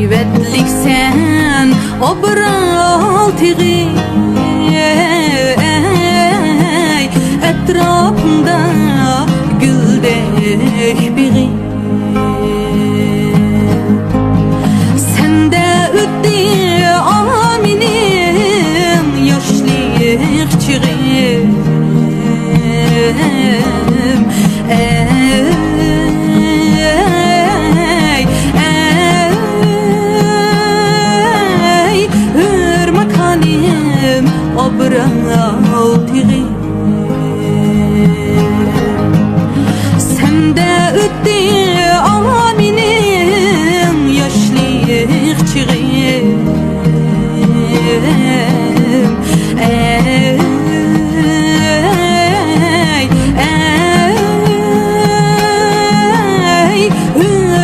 Ветлик sen obral tigi etrafında güldek biri sende öttü aminin yaşlık çığım obral tigi sende öttü aminin yaşlık çığım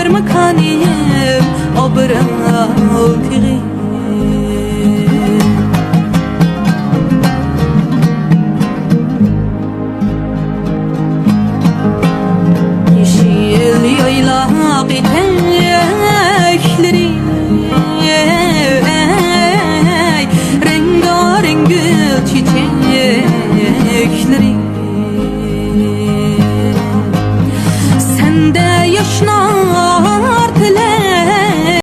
ırmak hanım obral tigi